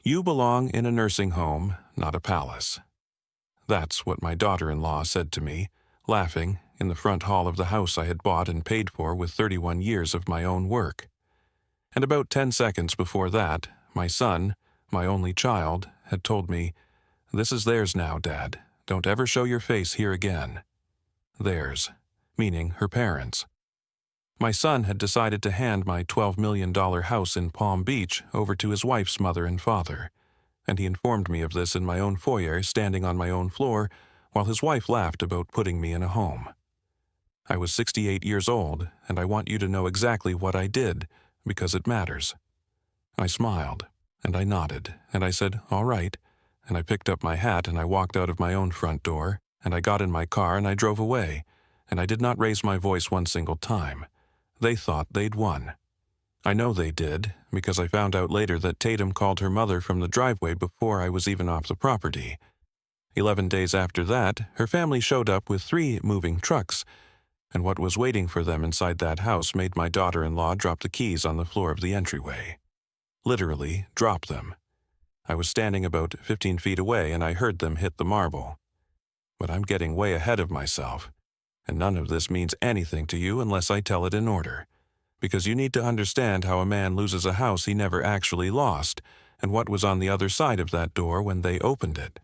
You belong in a nursing home, not a palace. That's what my daughter-in-law said to me, laughing, in the front hall of the house I had bought and paid for with 31 years of my own work. And about 10 seconds before that, my son, my only child, had told me, "This is theirs now, Dad. Don't ever show your face here again." Theirs, meaning her parents. My son had decided to hand my $12 million house in Palm Beach over to his wife's mother and father, and he informed me of this in my own foyer, standing on my own floor, while his wife laughed about putting me in a home. I was 68 years old, and I want you to know exactly what I did, because it matters. I smiled, and I nodded, and I said, "All right," and I picked up my hat and I walked out of my own front door, and I got in my car and I drove away, and I did not raise my voice one single time. They thought they'd won. I know they did, because I found out later that Tatum called her mother from the driveway before I was even off the property. 11 days after that, her family showed up with 3 moving trucks, and what was waiting for them inside that house made my daughter-in-law drop the keys on the floor of the entryway. Literally, drop them. I was standing about 15 feet away and I heard them hit the marble. But I'm getting way ahead of myself, and none of this means anything to you unless I tell it in order, because you need to understand how a man loses a house he never actually lost, and what was on the other side of that door when they opened it.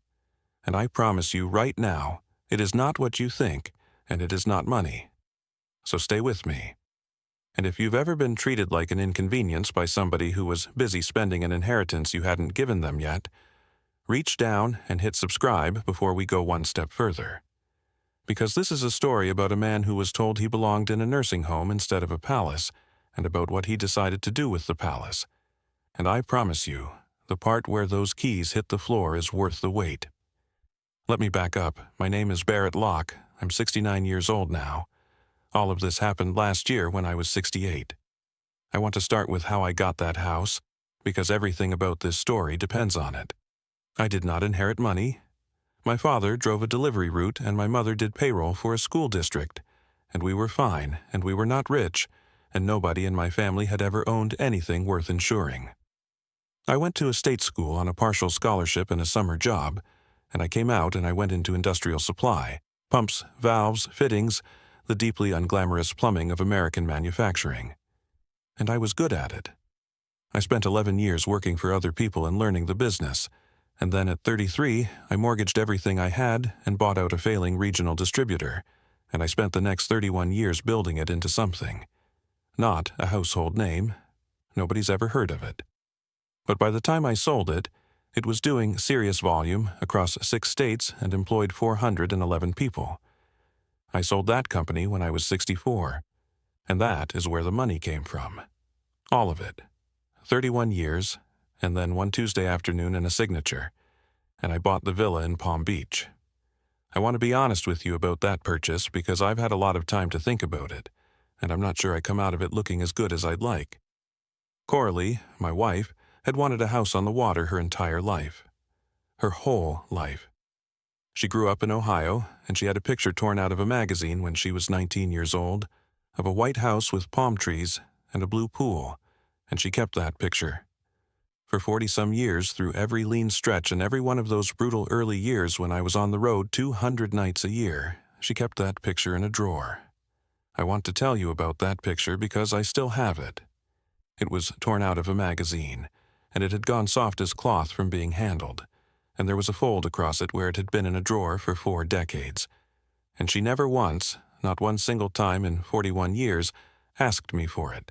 And I promise you right now, it is not what you think, and it is not money. So stay with me. And if you've ever been treated like an inconvenience by somebody who was busy spending an inheritance you hadn't given them yet, reach down and hit subscribe before we go one step further. Because this is a story about a man who was told he belonged in a nursing home instead of a palace, and about what he decided to do with the palace. And I promise you, the part where those keys hit the floor is worth the wait. Let me back up. My name is Barrett Locke. I'm 69 years old now. All of this happened last year when I was 68. I want to start with how I got that house, because everything about this story depends on it. I did not inherit money. My father drove a delivery route and my mother did payroll for a school district, and we were fine, and we were not rich, and nobody in my family had ever owned anything worth insuring. I went to a state school on a partial scholarship and a summer job, and I came out and I went into industrial supply, pumps, valves, fittings, the deeply unglamorous plumbing of American manufacturing. And I was good at it. I spent 11 years working for other people and learning the business, and then at 33, I mortgaged everything I had and bought out a failing regional distributor, and I spent the next 31 years building it into something. Not a household name. Nobody's ever heard of it. But by the time I sold it, it was doing serious volume across 6 states and employed 411 people. I sold that company when I was 64, and that is where the money came from. All of it. 31 years, and then one Tuesday afternoon and a signature, and I bought the villa in Palm Beach. I want to be honest with you about that purchase because I've had a lot of time to think about it, and I'm not sure I come out of it looking as good as I'd like. Coralie, my wife, had wanted a house on the water her entire life. Her whole life. She grew up in Ohio, and she had a picture torn out of a magazine when she was 19 years old, of a white house with palm trees and a blue pool, and she kept that picture. For 40-some years, through every lean stretch and every one of those brutal early years when I was on the road 200 nights a year, she kept that picture in a drawer. I want to tell you about that picture because I still have it. It was torn out of a magazine, and it had gone soft as cloth from being handled, and there was a fold across it where it had been in a drawer for 4 decades. And she never once, not one single time in 41 years, asked me for it.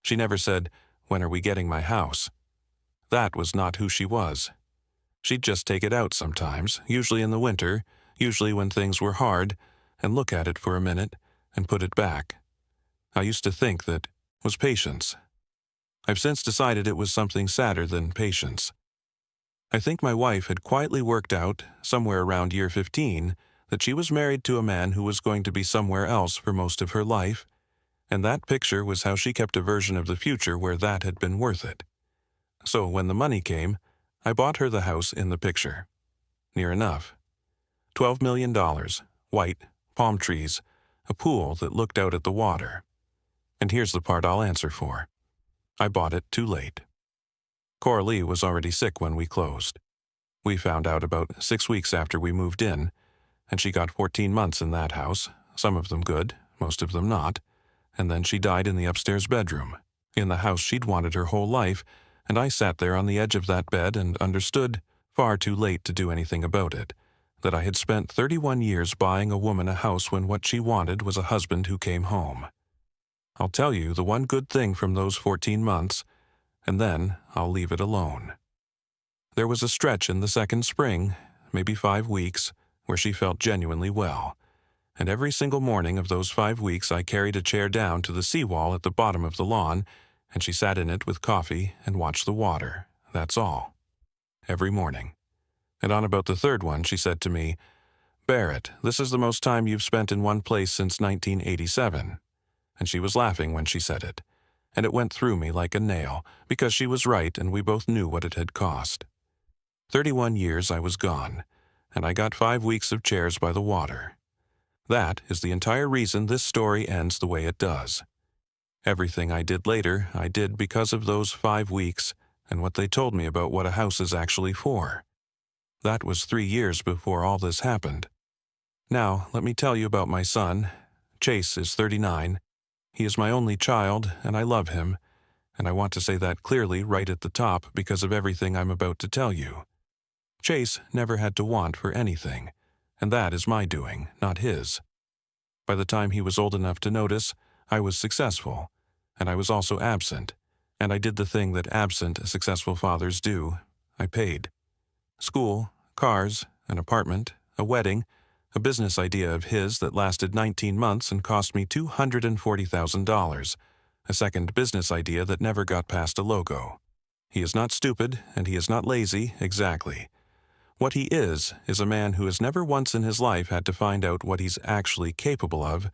She never said, "When are we getting my house?" That was not who she was. She'd just take it out sometimes, usually in the winter, usually when things were hard, and look at it for a minute and put it back. I used to think that was patience. I've since decided it was something sadder than patience. I think my wife had quietly worked out, somewhere around year 15, that she was married to a man who was going to be somewhere else for most of her life, and that picture was how she kept a version of the future where that had been worth it. So when the money came, I bought her the house in the picture. Near enough. $12 million, white, palm trees, a pool that looked out at the water. And here's the part I'll answer for. I bought it too late. Coralie was already sick when we closed. We found out about 6 weeks after we moved in, and she got 14 months in that house, some of them good, most of them not, and then she died in the upstairs bedroom, in the house she'd wanted her whole life, and I sat there on the edge of that bed and understood, far too late to do anything about it, that I had spent 31 years buying a woman a house when what she wanted was a husband who came home. I'll tell you the one good thing from those 14 months, and then I'll leave it alone. There was a stretch in the second spring, maybe 5 weeks, where she felt genuinely well, and every single morning of those 5 weeks I carried a chair down to the seawall at the bottom of the lawn, and she sat in it with coffee and watched the water, that's all. Every morning. And on about the third one she said to me, "Barrett, this is the most time you've spent in one place since 1987. And she was laughing when she said it, and it went through me like a nail, because she was right and we both knew what it had cost. 31 years I was gone, and I got 5 weeks of chairs by the water. That is the entire reason this story ends the way it does. Everything I did later, I did because of those 5 weeks and what they told me about what a house is actually for. That was 3 years before all this happened. Now, let me tell you about my son. Chase is 39. He is my only child, and I love him, and I want to say that clearly right at the top because of everything I'm about to tell you. Chase never had to want for anything, and that is my doing, not his. By the time he was old enough to notice, I was successful, and I was also absent, and I did the thing that absent, successful fathers do. I paid. School, cars, an apartment, a wedding, a business idea of his that lasted 19 months and cost me $240,000, a second business idea that never got past a logo. He is not stupid, and he is not lazy, exactly. What he is a man who has never once in his life had to find out what he's actually capable of,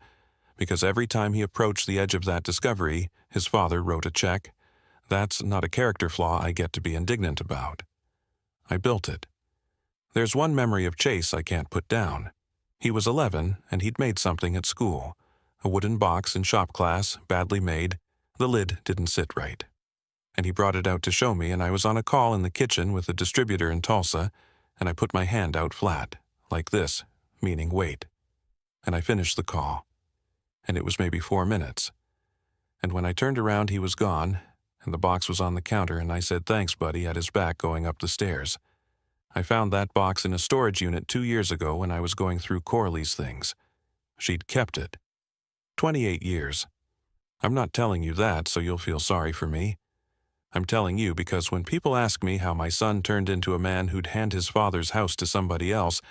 because every time he approached the edge of that discovery, his father wrote a check. That's not a character flaw I get to be indignant about. I built it. There's one memory of Chase I can't put down. He was 11, and he'd made something at school. A wooden box in shop class, badly made. The lid didn't sit right. And he brought it out to show me, and I was on a call in the kitchen with a distributor in Tulsa, and I put my hand out flat, like this, meaning wait. And I finished the call. And it was maybe 4 minutes. And when I turned around, he was gone, and the box was on the counter, and I said thanks, buddy, at his back going up the stairs. I found that box in a storage unit 2 years ago when I was going through Coralie's things. She'd kept it. 28 years. I'm not telling you that so you'll feel sorry for me. I'm telling you because when people ask me how my son turned into a man who'd hand his father's house to somebody else,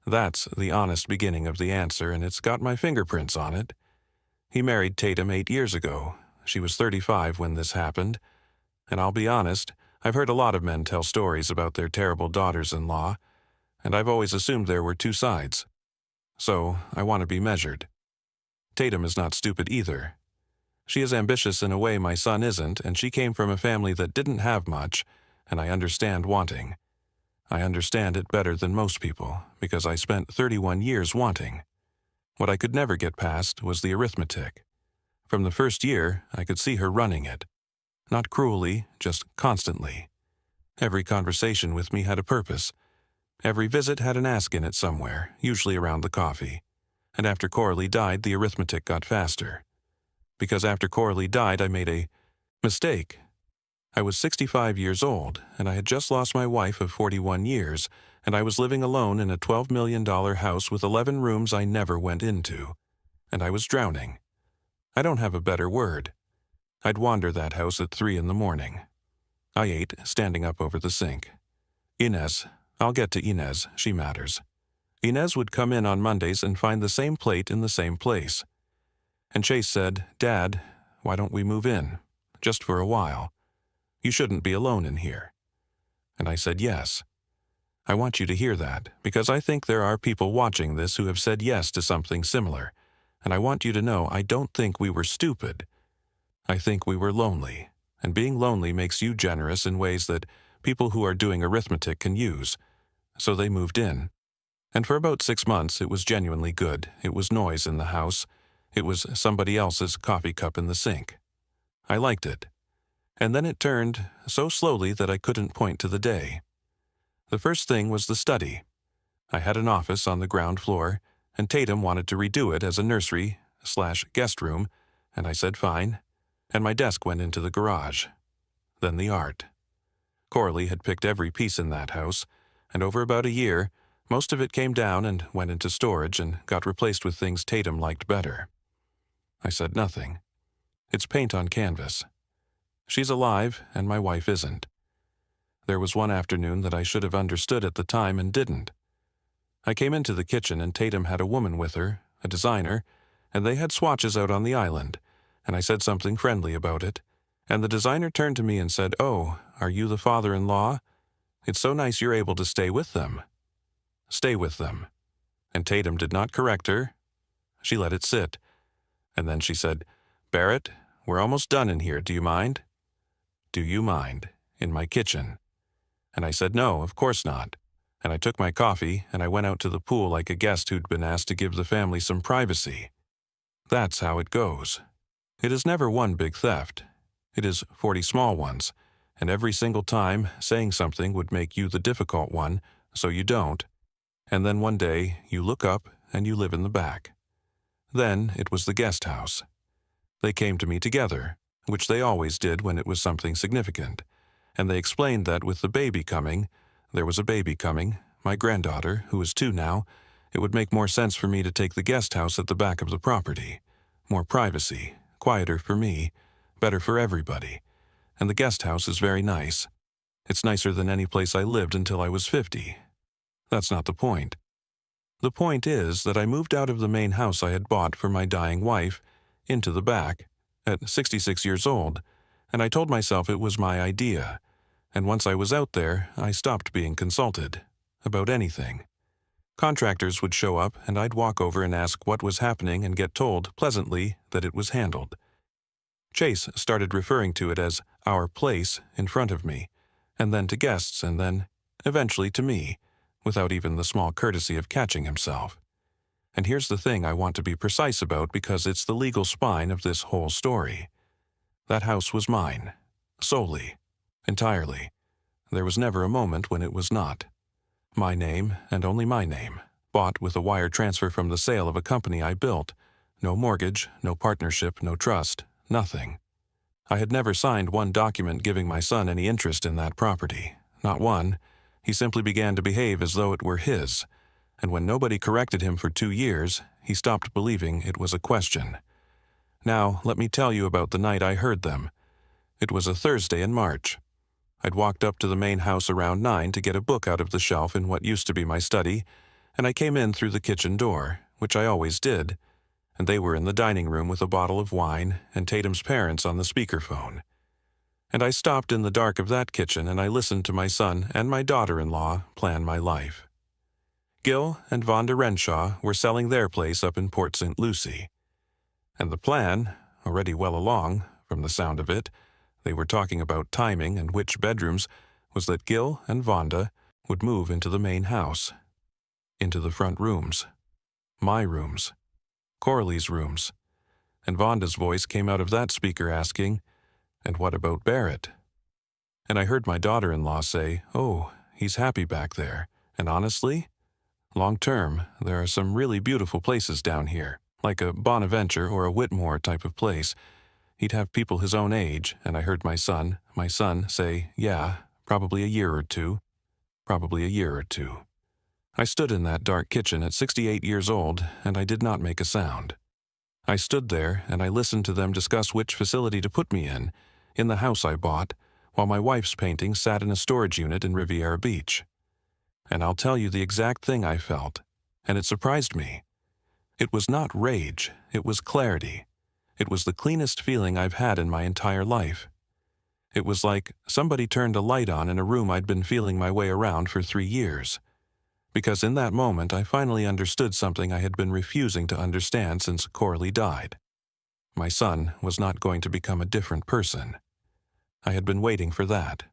that's the honest beginning of the answer, and it's got my fingerprints on it. He married Tatum 8 years ago. She was 35 when this happened. And I'll be honest, I've heard a lot of men tell stories about their terrible daughters-in-law, and I've always assumed there were two sides. So, I want to be measured. Tatum is not stupid either. She is ambitious in a way my son isn't, and she came from a family that didn't have much, and I understand wanting. I understand it better than most people, because I spent 31 years wanting. What I could never get past was the arithmetic. From the first year, I could see her running it. Not cruelly, just constantly. Every conversation with me had a purpose. Every visit had an ask in it somewhere, usually around the coffee. And after Coralie died, the arithmetic got faster. Because after Coralie died, I made a mistake. I was 65 years old, and I had just lost my wife of 41 years, and I was living alone in a $12 million house with 11 rooms I never went into. And I was drowning. I don't have a better word. I'd wander that house at 3 in the morning. I ate, standing up over the sink. Inez, I'll get to Inez, she matters. Inez would come in on Mondays and find the same plate in the same place. And Chase said, "Dad, why don't we move in? Just for a while. You shouldn't be alone in here." And I said yes. I want you to hear that, because I think there are people watching this who have said yes to something similar, and I want you to know I don't think we were stupid. I think we were lonely, and being lonely makes you generous in ways that people who are doing arithmetic can use. So they moved in. And for about 6 months it was genuinely good. It was noise in the house. It was somebody else's coffee cup in the sink. I liked it. And then it turned so slowly that I couldn't point to the day. The first thing was the study. I had an office on the ground floor, and Tatum wanted to redo it as a nursery/guest room, and I said fine, and my desk went into the garage. Then the art. Coralie had picked every piece in that house, and over about a year, most of it came down and went into storage and got replaced with things Tatum liked better. I said nothing. It's paint on canvas. She's alive, and my wife isn't. There was one afternoon that I should have understood at the time and didn't. I came into the kitchen and Tatum had a woman with her, a designer, and they had swatches out on the island, and I said something friendly about it, and the designer turned to me and said, "Oh, are you the father-in-law? It's so nice you're able to stay with them." Stay with them. And Tatum did not correct her. She let it sit. And then she said, "Barrett, we're almost done in here, do you mind?" Do you mind? In my kitchen. And I said no, of course not. And I took my coffee and I went out to the pool like a guest who'd been asked to give the family some privacy. That's how it goes. It is never one big theft. It is 40 small ones, and every single time saying something would make you the difficult one, so you don't. And then one day you look up and you live in the back. Then it was the guest house. They came to me together, which they always did when it was something significant, and they explained that with the baby coming, there was a baby coming, my granddaughter, who is 2 now, it would make more sense for me to take the guest house at the back of the property. More privacy, quieter for me, better for everybody. And the guest house is very nice. It's nicer than any place I lived until I was 50. That's not the point. The point is that I moved out of the main house I had bought for my dying wife into the back at 66 years old, and I told myself it was my idea, and once I was out there, I stopped being consulted about anything. Contractors would show up, and I'd walk over and ask what was happening and get told, pleasantly, that it was handled. Chase started referring to it as our place in front of me, and then to guests, and then, eventually, to me, without even the small courtesy of catching himself. And here's the thing I want to be precise about because it's the legal spine of this whole story. That house was mine, solely, entirely. There was never a moment when it was not. My name, and only my name, bought with a wire transfer from the sale of a company I built. No mortgage, no partnership, no trust, nothing. I had never signed one document giving my son any interest in that property, not one. He simply began to behave as though it were his, and when nobody corrected him for 2 years, he stopped believing it was a question. Now, let me tell you about the night I heard them. It was a Thursday in March. I'd walked up to the main house around 9 to get a book out of the shelf in what used to be my study, and I came in through the kitchen door, which I always did, and they were in the dining room with a bottle of wine and Tatum's parents on the speakerphone. And I stopped in the dark of that kitchen and I listened to my son and my daughter-in-law plan my life. Gil and Vonda Renshaw were selling their place up in Port St. Lucie. And the plan, already well along, from the sound of it, they were talking about timing and which bedrooms, was that Gil and Vonda would move into the main house. Into the front rooms. My rooms. Coralie's rooms. And Vonda's voice came out of that speaker asking, "And what about Barrett?" And I heard my daughter-in-law say, "Oh, he's happy back there. And honestly, long term, there are some really beautiful places down here, like a Bonaventure or a Whitmore type of place. He'd have people his own age," and I heard my son, say, "Yeah, probably a year or two. Probably a year or two." I stood in that dark kitchen at 68 years old, and I did not make a sound. I stood there, and I listened to them discuss which facility to put me in the house I bought, while my wife's painting sat in a storage unit in Riviera Beach. And I'll tell you the exact thing I felt, and it surprised me. It was not rage, it was clarity. It was the cleanest feeling I've had in my entire life. It was like somebody turned a light on in a room I'd been feeling my way around for 3 years. Because in that moment I finally understood something I had been refusing to understand since Coralie died. My son was not going to become a different person. I had been waiting for that.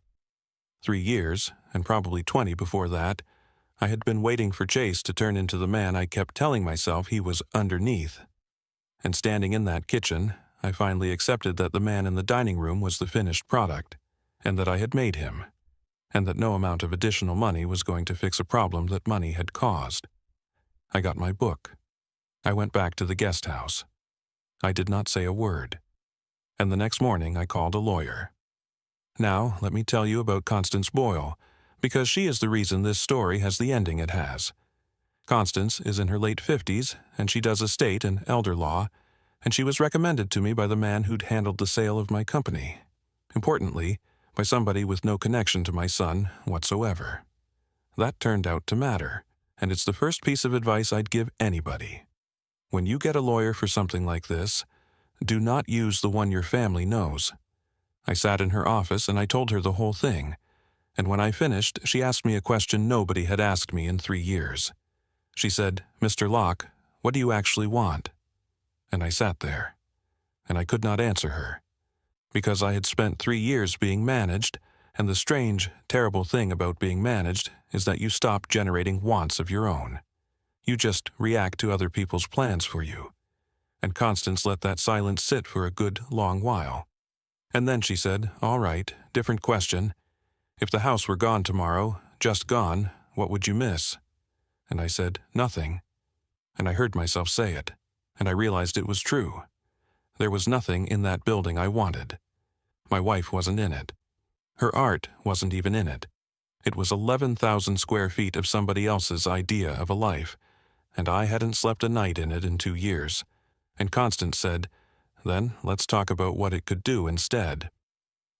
3 years, and probably 20 before that, I had been waiting for Chase to turn into the man I kept telling myself he was underneath. And standing in that kitchen, I finally accepted that the man in the dining room was the finished product, and that I had made him, and that no amount of additional money was going to fix a problem that money had caused. I got my book. I went back to the guest house. I did not say a word. And the next morning I called a lawyer. Now, let me tell you about Constance Boyle, because she is the reason this story has the ending it has. Constance is in her late 50s, and she does estate and elder law, and she was recommended to me by the man who'd handled the sale of my company. Importantly, by somebody with no connection to my son whatsoever. That turned out to matter, and it's the first piece of advice I'd give anybody. When you get a lawyer for something like this, do not use the one your family knows. I sat in her office and I told her the whole thing, and when I finished, she asked me a question nobody had asked me in 3 years. She said, "Mr. Locke, what do you actually want?" And I sat there, and I could not answer her, because I had spent 3 years being managed, and the strange, terrible thing about being managed is that you stop generating wants of your own. You just react to other people's plans for you. And Constance let that silence sit for a good long while. And then she said, "All right, different question. If the house were gone tomorrow, just gone, what would you miss?" And I said, "Nothing." And I heard myself say it, and I realized it was true. There was nothing in that building I wanted. My wife wasn't in it. Her art wasn't even in it. It was 11,000 square feet of somebody else's idea of a life, and I hadn't slept a night in it in 2 years. And Constance said, "Then let's talk about what it could do instead."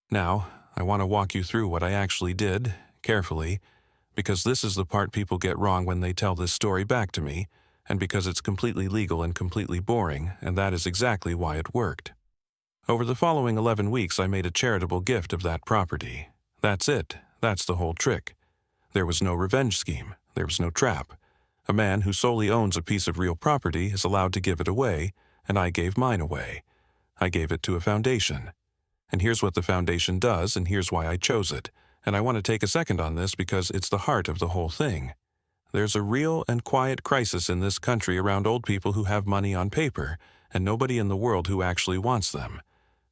Now, I want to walk you through what I actually did, carefully, because this is the part people get wrong when they tell this story back to me, and because it's completely legal and completely boring, and that is exactly why it worked. Over the following 11 weeks, I made a charitable gift of that property. That's it. That's the whole trick. There was no revenge scheme. There was no trap. A man who solely owns a piece of real property is allowed to give it away, and I gave mine away. I gave it to a foundation. And here's what the foundation does, and here's why I chose it. And I want to take a second on this because it's the heart of the whole thing. There's a real and quiet crisis in this country around old people who have money on paper, and nobody in the world who actually wants them.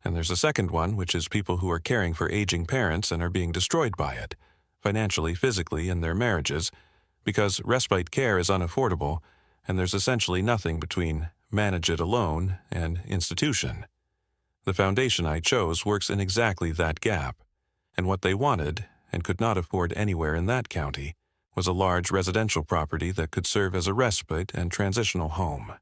And there's a second one, which is people who are caring for aging parents and are being destroyed by it, financially, physically, in their marriages, because respite care is unaffordable, and there's essentially nothing between manage it alone and institution. The foundation I chose works in exactly that gap, and what they wanted, and could not afford anywhere in that county, was a large residential property that could serve as a respite and transitional home.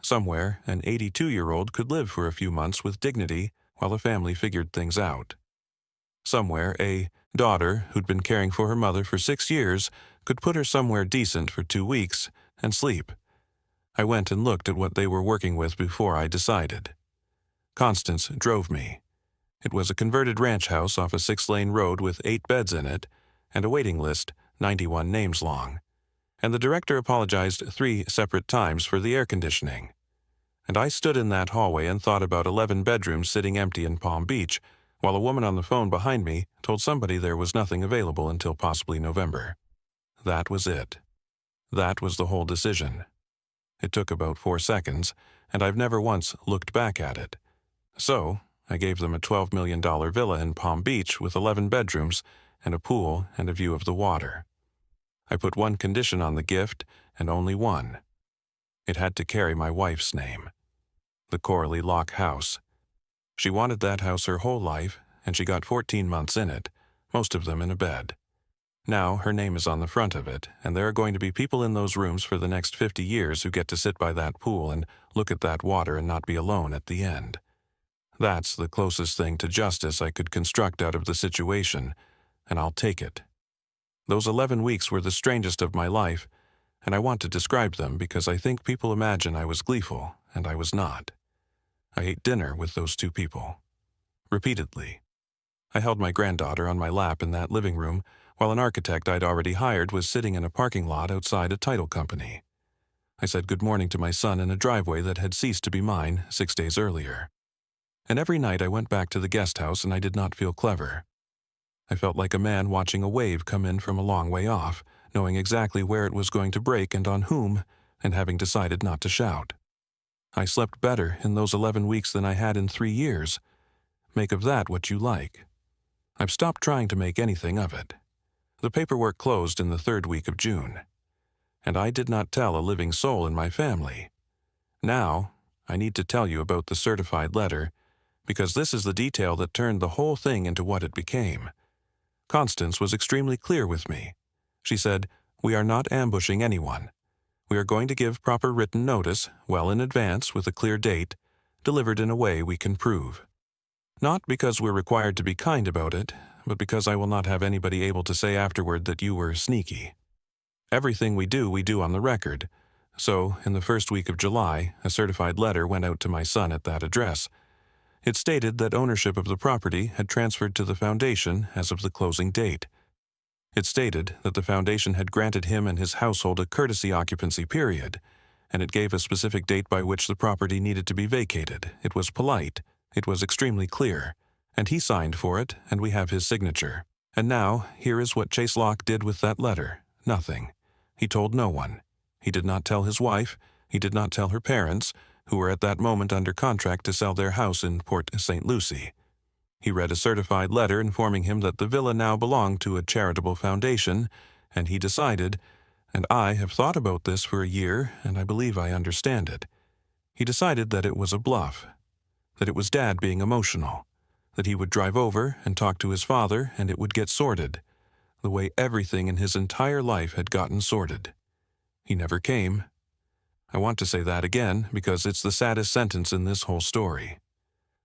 Somewhere, an 82-year-old could live for a few months with dignity while the family figured things out. Somewhere, a daughter who'd been caring for her mother for 6 years could put her somewhere decent for 2 weeks and sleep. I went and looked at what they were working with before I decided. Constance drove me. It was a converted ranch house off a 6-lane road with 8 beds in it, and a waiting list 91 names long. And the director apologized 3 separate times for the air conditioning. And I stood in that hallway and thought about 11 bedrooms sitting empty in Palm Beach, while a woman on the phone behind me told somebody there was nothing available until possibly November. That was it. That was the whole decision. It took about 4 seconds, and I've never once looked back at it. So, I gave them a $12 million villa in Palm Beach with 11 bedrooms and a pool and a view of the water. I put one condition on the gift, and only one. It had to carry my wife's name. The Coralie Locke House. She wanted that house her whole life, and she got 14 months in it, most of them in a bed. Now her name is on the front of it, and there are going to be people in those rooms for the next 50 years who get to sit by that pool and look at that water and not be alone at the end. That's the closest thing to justice I could construct out of the situation, and I'll take it. Those 11 weeks were the strangest of my life, and I want to describe them because I think people imagine I was gleeful, and I was not. I ate dinner with those 2 people. Repeatedly. I held my granddaughter on my lap in that living room while an architect I'd already hired was sitting in a parking lot outside a title company. I said good morning to my son in a driveway that had ceased to be mine 6 days earlier. And every night I went back to the guest house and I did not feel clever. I felt like a man watching a wave come in from a long way off, knowing exactly where it was going to break and on whom, and having decided not to shout. I slept better in those 11 weeks than I had in 3 years. Make of that what you like. I've stopped trying to make anything of it. The paperwork closed in the 3rd week of June, and I did not tell a living soul in my family. Now, I need to tell you about the certified letter, because this is the detail that turned the whole thing into what it became. Constance was extremely clear with me. She said, "We are not ambushing anyone. We are going to give proper written notice, well in advance with a clear date, delivered in a way we can prove. Not because we're required to be kind about it, but because I will not have anybody able to say afterward that you were sneaky. Everything we do on the record. So, in the 1st week of July, a certified letter went out to my son at that address. It stated that ownership of the property had transferred to the foundation as of the closing date. It stated that the foundation had granted him and his household a courtesy occupancy period, and it gave a specific date by which the property needed to be vacated. It was polite, it was extremely clear, and he signed for it, and we have his signature. And now, here is what Chase Locke did with that letter. Nothing. He told no one. He did not tell his wife, he did not tell her parents, who were at that moment under contract to sell their house in Port St. Lucie. He read a certified letter informing him that the villa now belonged to a charitable foundation, and he decided, and I have thought about this for a year, and I believe I understand it. He decided that it was a bluff, that it was Dad being emotional, that he would drive over and talk to his father and it would get sorted, the way everything in his entire life had gotten sorted. He never came. I want to say that again because it's the saddest sentence in this whole story.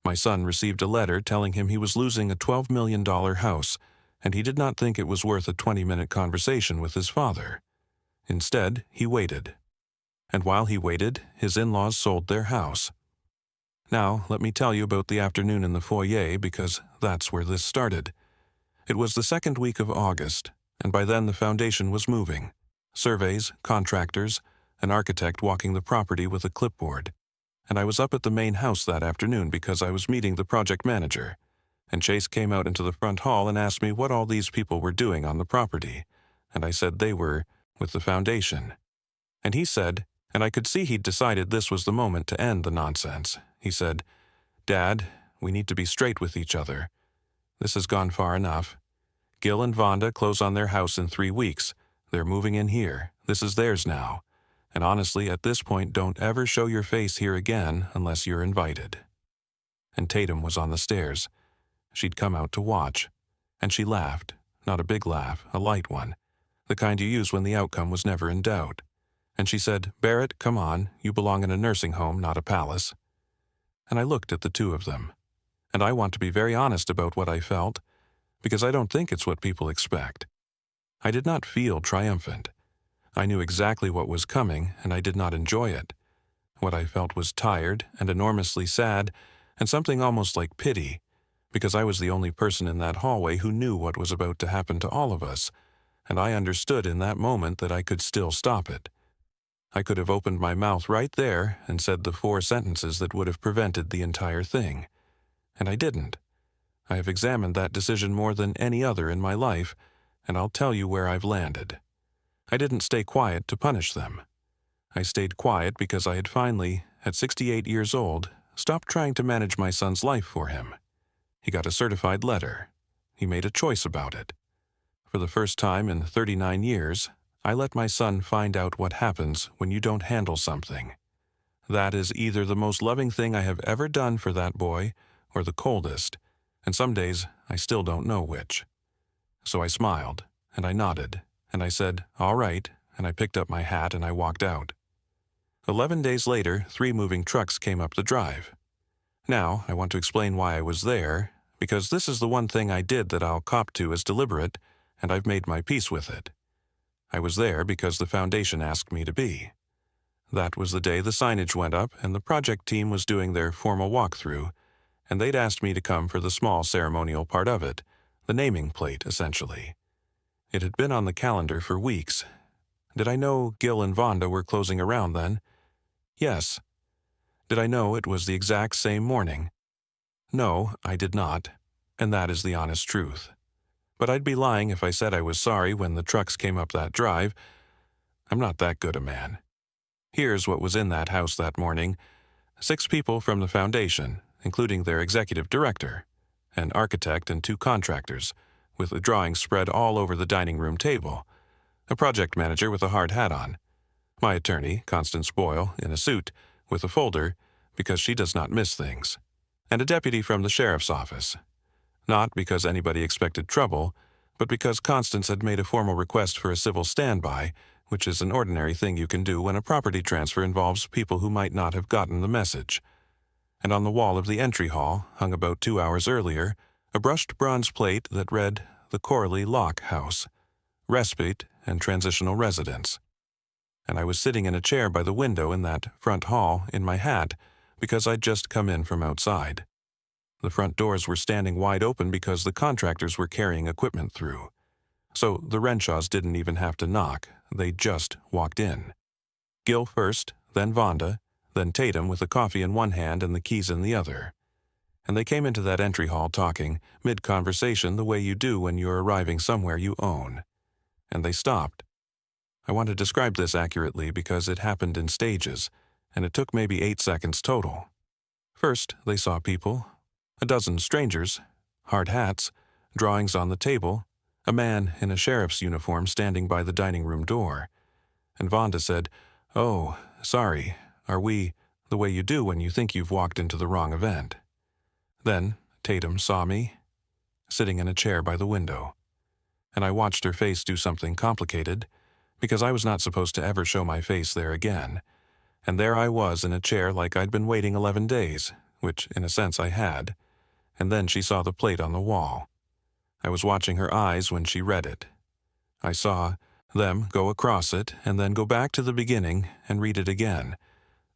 My son received a letter telling him he was losing a $12 million house, and he did not think it was worth a 20-minute conversation with his father. Instead, he waited. And while he waited, his in-laws sold their house. Now, let me tell you about the afternoon in the foyer because that's where this started. It was the 2nd week of August, and by then the foundation was moving. Surveys, contractors, an architect walking the property with a clipboard. And I was up at the main house that afternoon because I was meeting the project manager. And Chase came out into the front hall and asked me what all these people were doing on the property. And I said they were with the foundation. And he said, and I could see he'd decided this was the moment to end the nonsense. He said, "Dad, we need to be straight with each other. This has gone far enough. Gil and Vonda close on their house in 3 weeks. They're moving in here. This is theirs now. And honestly, at this point, don't ever show your face here again unless you're invited." And Tatum was on the stairs. She'd come out to watch. And she laughed. Not a big laugh, a light one. The kind you use when the outcome was never in doubt. And she said, "Barrett, come on. You belong in a nursing home, not a palace." And I looked at the two of them. And I want to be very honest about what I felt, because I don't think it's what people expect. I did not feel triumphant. I knew exactly what was coming, and I did not enjoy it. What I felt was tired and enormously sad, and something almost like pity, because I was the only person in that hallway who knew what was about to happen to all of us, and I understood in that moment that I could still stop it. I could have opened my mouth right there and said the 4 sentences that would have prevented the entire thing. And I didn't. I have examined that decision more than any other in my life, and I'll tell you where I've landed. I didn't stay quiet to punish them. I stayed quiet because I had finally, at 68 years old, stopped trying to manage my son's life for him. He got a certified letter. He made a choice about it. For the first time in 39 years, I let my son find out what happens when you don't handle something. That is either the most loving thing I have ever done for that boy, or the coldest, and some days I still don't know which. So I smiled, and I nodded, and I said, "All right," and I picked up my hat and I walked out. 11 days later, 3 moving trucks came up the drive. Now, I want to explain why I was there, because this is the one thing I did that I'll cop to as deliberate, and I've made my peace with it. I was there because the foundation asked me to be. That was the day the signage went up and the project team was doing their formal walkthrough, and they'd asked me to come for the small ceremonial part of it, the naming plate, essentially. It had been on the calendar for weeks. Did I know Gil and Vonda were closing around then? Yes. Did I know it was the exact same morning? No, I did not, and that is the honest truth. But I'd be lying if I said I was sorry when the trucks came up that drive. I'm not that good a man. Here's what was in that house that morning. 6 people from the foundation, including their executive director, an architect and 2 contractors, with the drawings spread all over the dining room table, a project manager with a hard hat on, my attorney, Constance Boyle, in a suit, with a folder, because she does not miss things, and a deputy from the sheriff's office. Not because anybody expected trouble, but because Constance had made a formal request for a civil standby, which is an ordinary thing you can do when a property transfer involves people who might not have gotten the message. And on the wall of the entry hall, hung about 2 hours earlier, a brushed bronze plate that read the Corley Lock House, Respite and Transitional Residence. And I was sitting in a chair by the window in that front hall in my hat because I'd just come in from outside. The front doors were standing wide open because the contractors were carrying equipment through. So the Renshaws didn't even have to knock, they just walked in. Gil first, then Vonda, then Tatum with the coffee in one hand and the keys in the other. And they came into that entry hall talking, mid-conversation, the way you do when you're arriving somewhere you own. And they stopped. I want to describe this accurately because it happened in stages, and it took maybe 8 seconds total. First, they saw people, a dozen strangers, hard hats, drawings on the table, a man in a sheriff's uniform standing by the dining room door. And Vonda said, "Oh, sorry, are we the way you do when you think you've walked into the wrong event?" Then Tatum saw me, sitting in a chair by the window. And I watched her face do something complicated, because I was not supposed to ever show my face there again. And there I was in a chair like I'd been waiting 11 days, which in a sense I had. And then she saw the plate on the wall. I was watching her eyes when she read it. I saw them go across it and then go back to the beginning and read it again,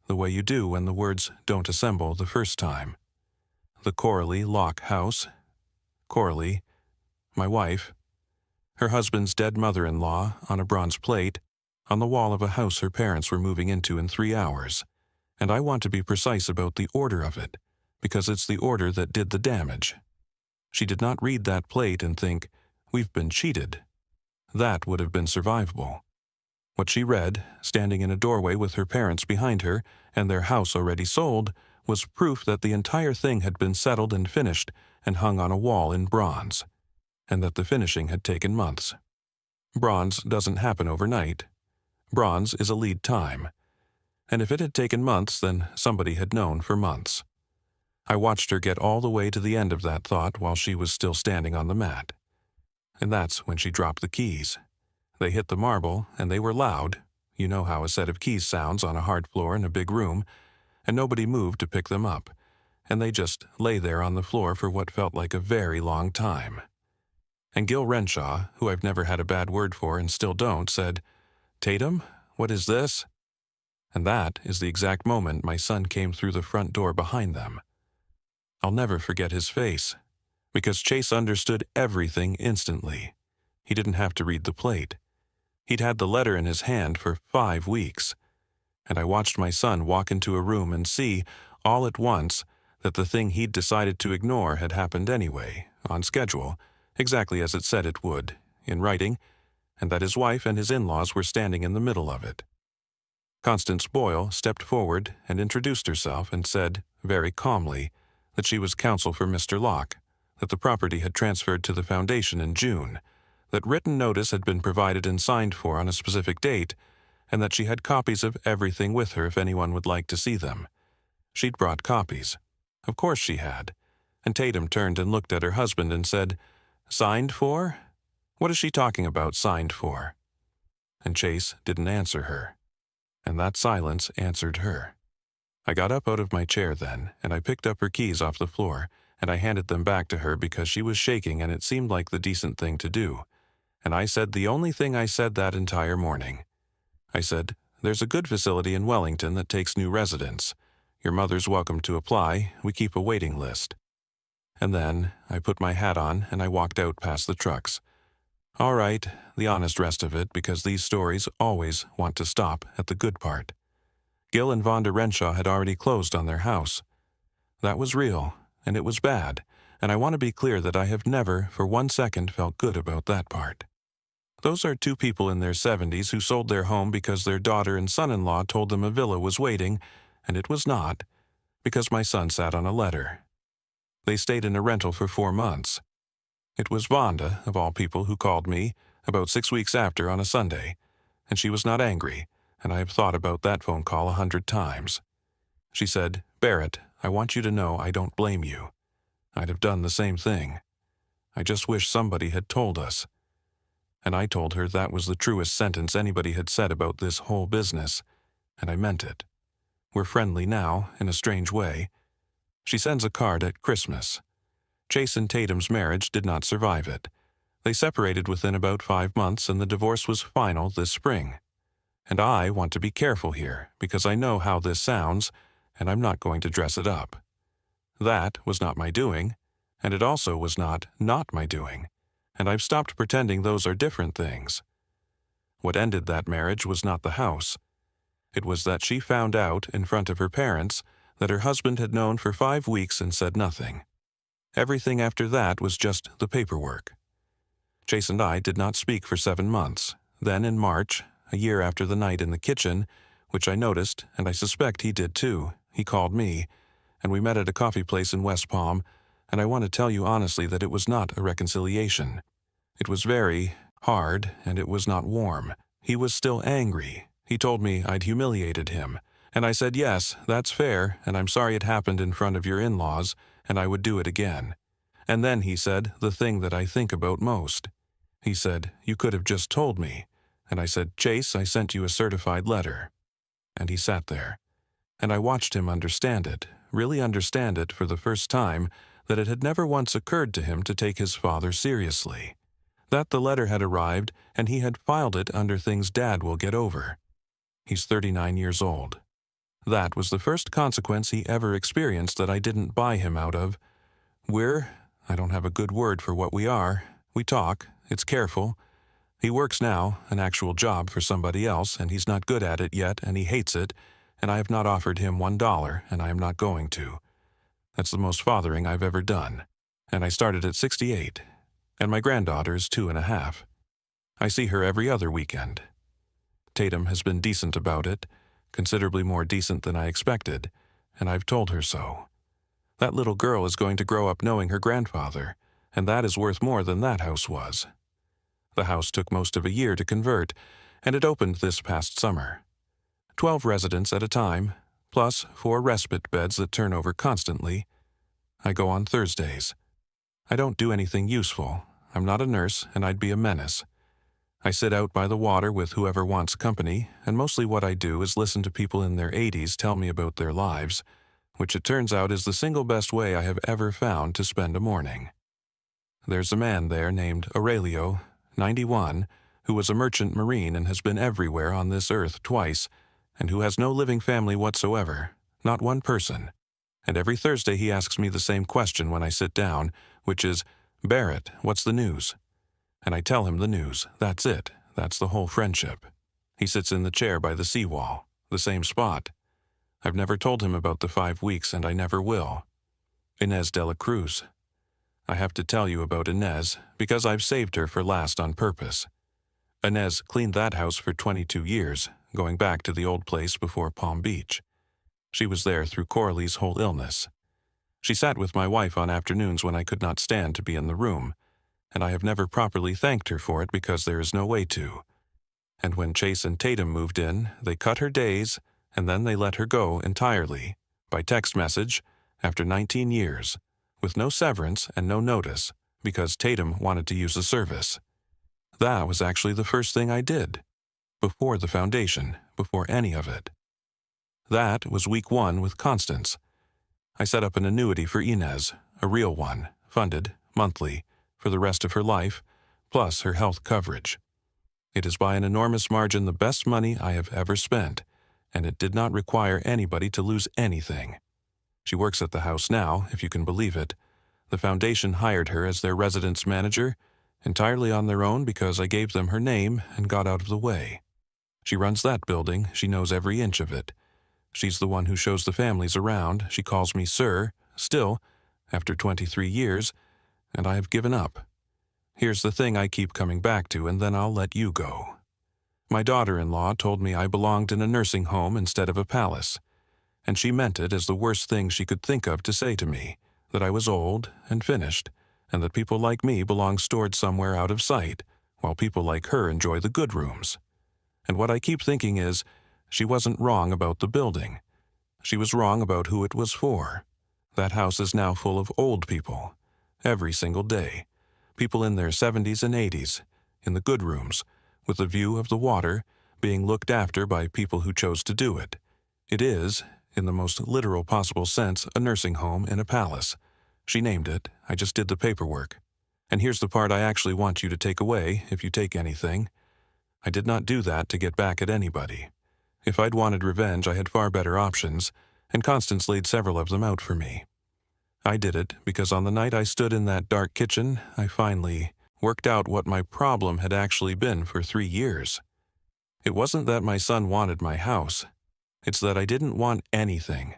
the way you do when the words don't assemble the first time. The Corley Lock House. Corley, my wife, her husband's dead mother-in-law on a bronze plate, on the wall of a house her parents were moving into in 3 hours. And I want to be precise about the order of it, because it's the order that did the damage. She did not read that plate and think, "We've been cheated." That would have been survivable. What she read, standing in a doorway with her parents behind her and their house already sold, was proof that the entire thing had been settled and finished and hung on a wall in bronze, and that the finishing had taken months. Bronze doesn't happen overnight. Bronze is a lead time. And if it had taken months, then somebody had known for months. I watched her get all the way to the end of that thought while she was still standing on the mat. And that's when she dropped the keys. They hit the marble, and they were loud. You know how a set of keys sounds on a hard floor in a big room, and nobody moved to pick them up, and they just lay there on the floor for what felt like a very long time. And Gil Renshaw, who I've never had a bad word for and still don't, said, "Tatum, what is this?" And that is the exact moment my son came through the front door behind them. I'll never forget his face, because Chase understood everything instantly. He didn't have to read the plate. He'd had the letter in his hand for 5 weeks. And I watched my son walk into a room and see, all at once, that the thing he'd decided to ignore had happened anyway, on schedule, exactly as it said it would, in writing, and that his wife and his in-laws were standing in the middle of it. Constance Boyle stepped forward and introduced herself and said, very calmly, that she was counsel for Mr. Locke, that the property had transferred to the foundation in June, that written notice had been provided and signed for on a specific date, and that she had copies of everything with her if anyone would like to see them. She'd brought copies. Of course she had. And Tatum turned and looked at her husband and said, "Signed for? What is she talking about, signed for?" And Chase didn't answer her. And that silence answered her. I got up out of my chair then, and I picked up her keys off the floor, and I handed them back to her because she was shaking and it seemed like the decent thing to do. And I said the only thing I said that entire morning. I said, "There's a good facility in Wellington that takes new residents. Your mother's welcome to apply. We keep a waiting list." And then I put my hat on and I walked out past the trucks. All right, the honest rest of it, because these stories always want to stop at the good part. Gil and Vonda Renshaw had already closed on their house. That was real, and it was bad, and I want to be clear that I have never for 1 second felt good about that part. Those are 2 people in their 70s who sold their home because their daughter and son-in-law told them a villa was waiting, and it was not, because my son sat on a letter. They stayed in a rental for 4 months. It was Vonda, of all people, who called me about 6 weeks after on a Sunday, and she was not angry, and I have thought about that phone call 100 times. She said, "Barrett, I want you to know I don't blame you. I'd have done the same thing. I just wish somebody had told us." And I told her that was the truest sentence anybody had said about this whole business, and I meant it. We're friendly now, in a strange way. She sends a card at Christmas. Chase and Tatum's marriage did not survive it. They separated within about 5 months, and the divorce was final this spring. And I want to be careful here, because I know how this sounds, and I'm not going to dress it up. That was not my doing, and it also was not my doing, and I've stopped pretending those are different things. What ended that marriage was not the house. It was that she found out, in front of her parents, that her husband had known for 5 weeks and said nothing. Everything after that was just the paperwork. Chase and I did not speak for 7 months. Then in March, a year after the night in the kitchen, which I noticed, and I suspect he did too, he called me, and we met at a coffee place in West Palm, and I want to tell you honestly that it was not a reconciliation. It was very hard, and it was not warm. He was still angry. He told me I'd humiliated him, and I said, "Yes, that's fair, and I'm sorry it happened in front of your in-laws, and I would do it again." And then he said the thing that I think about most. He said, "You could have just told me." And I said, "Chase, I sent you a certified letter." And he sat there. And I watched him understand it, really understand it for the first time, that it had never once occurred to him to take his father seriously. That the letter had arrived, and he had filed it under things Dad will get over. He's 39 years old. That was the first consequence he ever experienced that I didn't buy him out of. I don't have a good word for what we are. We talk, it's careful. He works now, an actual job for somebody else, and he's not good at it yet, and he hates it, and I have not offered him $1, and I am not going to. That's the most fathering I've ever done. And I started at 68, and my granddaughter is 2.5. I see her every other weekend. Tatum has been decent about it, considerably more decent than I expected, and I've told her so. That little girl is going to grow up knowing her grandfather, and that is worth more than that house was. The house took most of a year to convert, and it opened this past summer. 12 residents at a time, plus 4 respite beds that turn over constantly. I go on Thursdays. I don't do anything useful. I'm not a nurse, and I'd be a menace. I sit out by the water with whoever wants company, and mostly what I do is listen to people in their 80s tell me about their lives, which it turns out is the single best way I have ever found to spend a morning. There's a man there named Aurelio, 91, who was a merchant marine and has been everywhere on this earth twice, and who has no living family whatsoever, not one person. And every Thursday he asks me the same question when I sit down, which is, "Barrett, what's the news?" And I tell him the news. That's it. That's the whole friendship. He sits in the chair by the seawall, the same spot. I've never told him about the 5 weeks, and I never will. Inez de la Cruz. I have to tell you about Inez, because I've saved her for last on purpose. Inez cleaned that house for 22 years, going back to the old place before Palm Beach. She was there through Coralie's whole illness. She sat with my wife on afternoons when I could not stand to be in the room, and I have never properly thanked her for it because there is no way to. And when Chase and Tatum moved in, they cut her days, and then they let her go entirely, by text message, after 19 years, with no severance and no notice, because Tatum wanted to use the service. That was actually the first thing I did, before the foundation, before any of it. That was week 1 with Constance. I set up an annuity for Inez, a real one, funded, monthly, for the rest of her life, plus her health coverage. It is by an enormous margin the best money I have ever spent, and it did not require anybody to lose anything. She works at the house now, if you can believe it. The foundation hired her as their residence manager, entirely on their own because I gave them her name and got out of the way. She runs that building, she knows every inch of it. She's the one who shows the families around, she calls me sir, still, after 23 years, and I have given up. Here's the thing I keep coming back to, and then I'll let you go. My daughter-in-law told me I belonged in a nursing home instead of a palace. and she meant it as the worst thing she could think of to say to me, that I was old and finished, and that people like me belong stored somewhere out of sight, while people like her enjoy the good rooms. And what I keep thinking is, she wasn't wrong about the building. She was wrong about who it was for. That house is now full of old people, every single day. People in their 70s and 80s, in the good rooms, with a view of the water, being looked after by people who chose to do it. It is, in the most literal possible sense, a nursing home in a palace. She named it, I just did the paperwork. And here's the part I actually want you to take away, if you take anything. I did not do that to get back at anybody. If I'd wanted revenge, I had far better options, and Constance laid several of them out for me. I did it because on the night I stood in that dark kitchen, I finally worked out what my problem had actually been for 3 years. It wasn't that my son wanted my house. It's that I didn't want anything.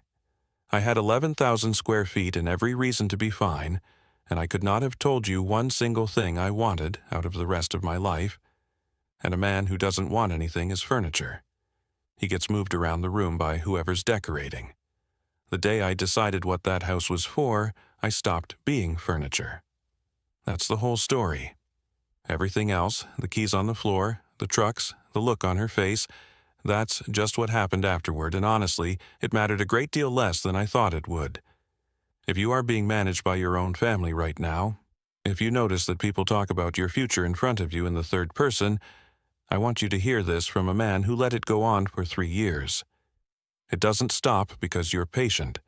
I had 11,000 square feet and every reason to be fine, and I could not have told you one single thing I wanted out of the rest of my life. And a man who doesn't want anything is furniture. He gets moved around the room by whoever's decorating. The day I decided what that house was for, I stopped being furniture. That's the whole story. Everything else, the keys on the floor, the trucks, the look on her face, that's just what happened afterward, and honestly, it mattered a great deal less than I thought it would. If you are being managed by your own family right now, if you notice that people talk about your future in front of you in the third person, I want you to hear this from a man who let it go on for 3 years. It doesn't stop because you're patient.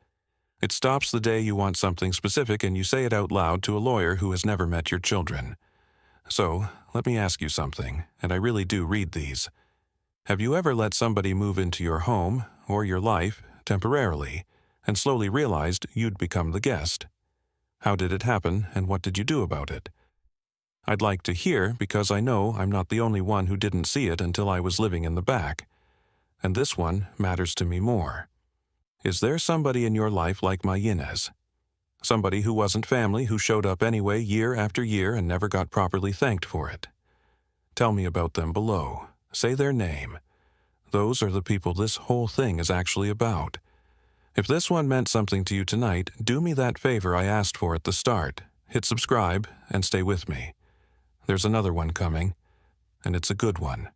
It stops the day you want something specific and you say it out loud to a lawyer who has never met your children. So, let me ask you something, and I really do read these. Have you ever let somebody move into your home, or your life, temporarily, and slowly realized you'd become the guest? How did it happen, and what did you do about it? I'd like to hear because I know I'm not the only one who didn't see it until I was living in the back. And this one matters to me more. Is there somebody in your life like my Inez? Somebody who wasn't family who showed up anyway year after year and never got properly thanked for it? Tell me about them below. Say their name. Those are the people this whole thing is actually about. If this one meant something to you tonight, do me that favor I asked for at the start. Hit subscribe and stay with me. There's another one coming, and it's a good one.